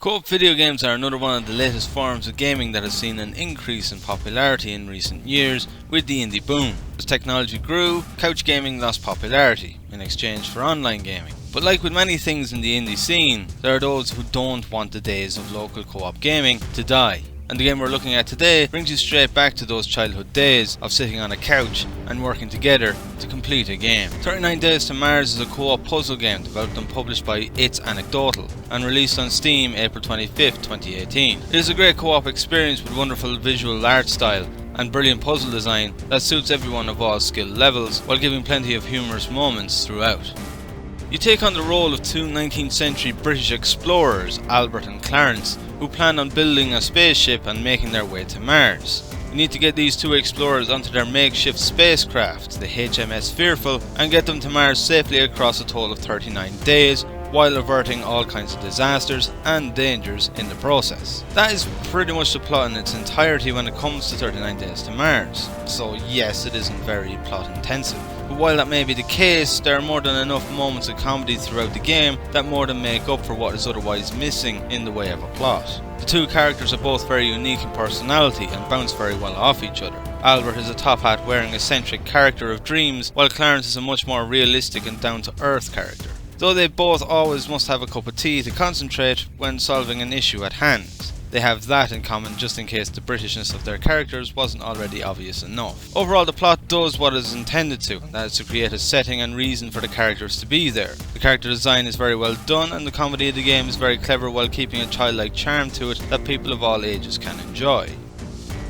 Co-op video games are another one of the latest forms of gaming that has seen an increase in popularity in recent years with the indie boom. As technology grew, couch gaming lost popularity in exchange for online gaming. But like with many things in the indie scene, there are those who don't want the days of local co-op gaming to die. And the game we're looking at today brings you straight back to those childhood days of sitting on a couch and working together to complete a game. 39 Days to Mars is a co-op puzzle game developed and published by It's Anecdotal and released on Steam April 25th, 2018. It is a great co-op experience with wonderful visual art style and brilliant puzzle design that suits everyone of all skill levels while giving plenty of humorous moments throughout. You take on the role of two 19th century British explorers, Albert and Clarence, who plan on building a spaceship and making their way to Mars. You need to get these two explorers onto their makeshift spacecraft, the HMS Fearful, and get them to Mars safely across a total of 39 days, while averting all kinds of disasters and dangers in the process. That is pretty much the plot in its entirety when it comes to 39 Days to Mars. So yes, it isn't very plot intensive. But while that may be the case, there are more than enough moments of comedy throughout the game that more than make up for what is otherwise missing in the way of a plot. The two characters are both very unique in personality and bounce very well off each other. Albert is a top hat wearing eccentric character of dreams, while Clarence is a much more realistic and down to earth character. Though they both always must have a cup of tea to concentrate when solving an issue at hand. They have that in common just in case the Britishness of their characters wasn't already obvious enough. Overall, the plot does what it is intended to, and that is to create a setting and reason for the characters to be there. The character design is very well done and the comedy of the game is very clever while keeping a childlike charm to it that people of all ages can enjoy.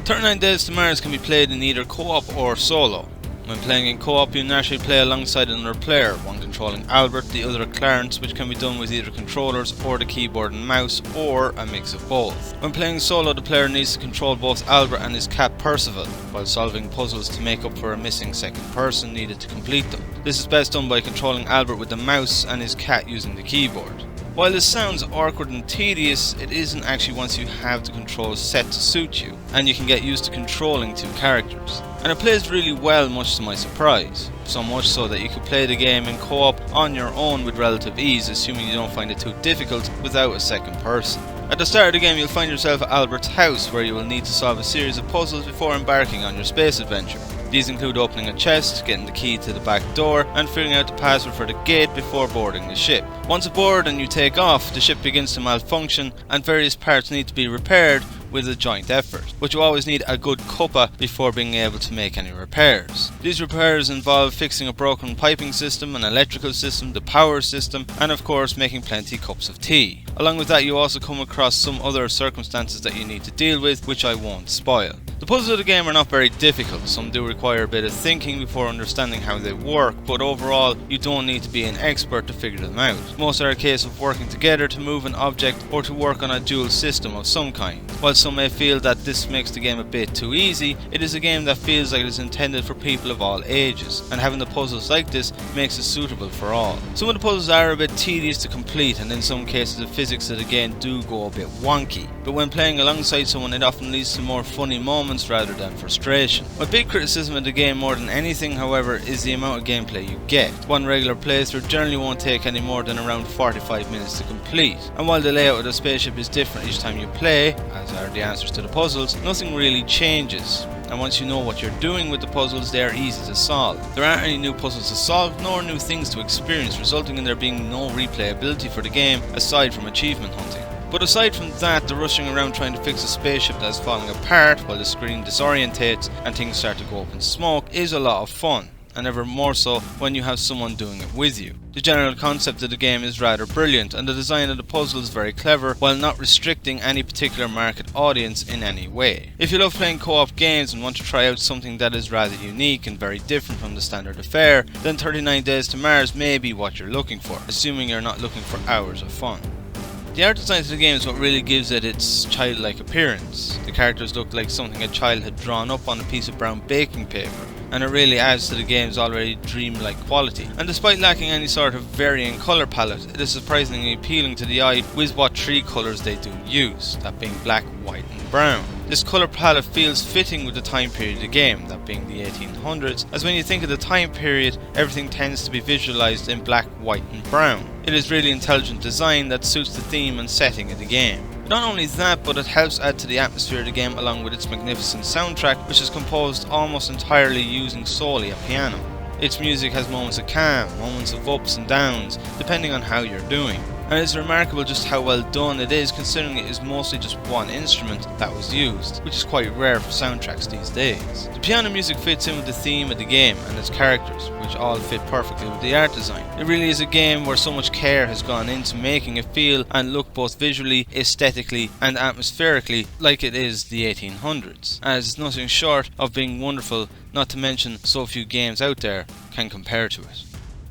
39 Days to Mars can be played in either co-op or solo. When playing in co-op, you naturally play alongside another player, one controlling Albert, the other Clarence, which can be done with either controllers or the keyboard and mouse, or a mix of both. When playing solo, the player needs to control both Albert and his cat Percival, while solving puzzles to make up for a missing second person needed to complete them. This is best done by controlling Albert with the mouse and his cat using the keyboard. While this sounds awkward and tedious, it isn't actually once you have the controls set to suit you, and you can get used to controlling two characters. And it plays really well, much to my surprise. So much so that you could play the game in co-op on your own with relative ease, assuming you don't find it too difficult without a second person. At the start of the game, you'll find yourself at Albert's house, where you will need to solve a series of puzzles before embarking on your space adventure. These include opening a chest, getting the key to the back door, and figuring out the password for the gate before boarding the ship. Once aboard and you take off, the ship begins to malfunction and various parts need to be repaired with a joint effort, but you always need a good cuppa before being able to make any repairs. These repairs involve fixing a broken piping system, an electrical system, the power system, and of course making plenty cups of tea. Along with that, you also come across some other circumstances that you need to deal with, which I won't spoil. The puzzles of the game are not very difficult. Some do require a bit of thinking before understanding how they work, but overall you don't need to be an expert to figure them out. Most are a case of working together to move an object or to work on a dual system of some kind. While some may feel that this makes the game a bit too easy, it is a game that feels like it is intended for people of all ages, and having the puzzles like this makes it suitable for all. Some of the puzzles are a bit tedious to complete, and in some cases the physics of the game do go a bit wonky, but when playing alongside someone it often leads to more funny moments rather than frustration. My big criticism of the game more than anything, however, is the amount of gameplay you get. One regular playthrough generally won't take any more than around 45 minutes to complete, and while the layout of the spaceship is different each time you play, as are the answers to the puzzles, nothing really changes. And once you know what you're doing with the puzzles, they are easy to solve. There aren't any new puzzles to solve, nor new things to experience, resulting in there being no replayability for the game aside from achievement hunting. But aside from that, the rushing around trying to fix a spaceship that is falling apart while the screen disorientates and things start to go up in smoke is a lot of fun, and ever more so when you have someone doing it with you. The general concept of the game is rather brilliant, and the design of the puzzle is very clever while not restricting any particular market audience in any way. If you love playing co-op games and want to try out something that is rather unique and very different from the standard affair, then 39 Days to Mars may be what you're looking for, assuming you're not looking for hours of fun. The art design of the game is what really gives it its childlike appearance. The characters look like something a child had drawn up on a piece of brown baking paper, and it really adds to the game's already dreamlike quality. And despite lacking any sort of varying colour palette, it is surprisingly appealing to the eye with what three colours they do use, that being black, white and brown. This colour palette feels fitting with the time period of the game, that being the 1800s, as when you think of the time period, everything tends to be visualised in black, white and brown. It is really intelligent design that suits the theme and setting of the game. Not only that, but it helps add to the atmosphere of the game along with its magnificent soundtrack, which is composed almost entirely using solely a piano. Its music has moments of calm, moments of ups and downs, depending on how you're doing. And it's remarkable just how well done it is, considering it is mostly just one instrument that was used, which is quite rare for soundtracks these days. The piano music fits in with the theme of the game and its characters, which all fit perfectly with the art design. It really is a game where so much care has gone into making it feel and look both visually, aesthetically and atmospherically like it is the 1800s, as it's nothing short of being wonderful, not to mention so few games out there can compare to it.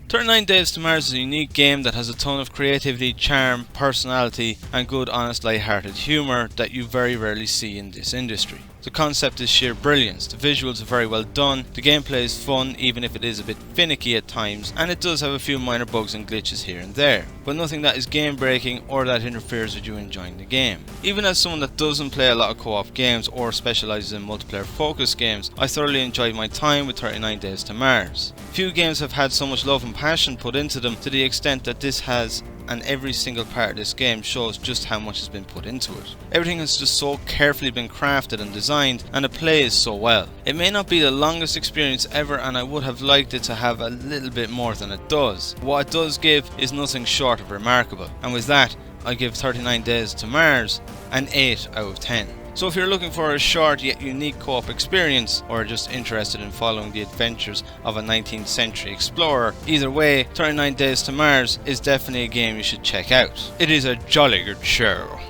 39 Days to Mars is a unique game that has a ton of creativity, charm, personality and good honest light-hearted humour that you very rarely see in this industry. The concept is sheer brilliance, the visuals are very well done, the gameplay is fun even if it is a bit finicky at times, and it does have a few minor bugs and glitches here and there, but nothing that is game breaking or that interferes with you enjoying the game. Even as someone that doesn't play a lot of co-op games or specialises in multiplayer focused games, I thoroughly enjoyed my time with 39 Days to Mars. Few games have had so much love and passion put into them to the extent that this has, and every single part of this game shows just how much has been put into it. Everything has just so carefully been crafted and designed, and it plays so well. It may not be the longest experience ever, and I would have liked it to have a little bit more than it does. What it does give is nothing short of remarkable, and with that I give 39 Days to Mars an 8 out of 10. So if you're looking for a short yet unique co-op experience, or just interested in following the adventures of a 19th century explorer, either way, 39 Days to Mars is definitely a game you should check out. It is a jolly good show.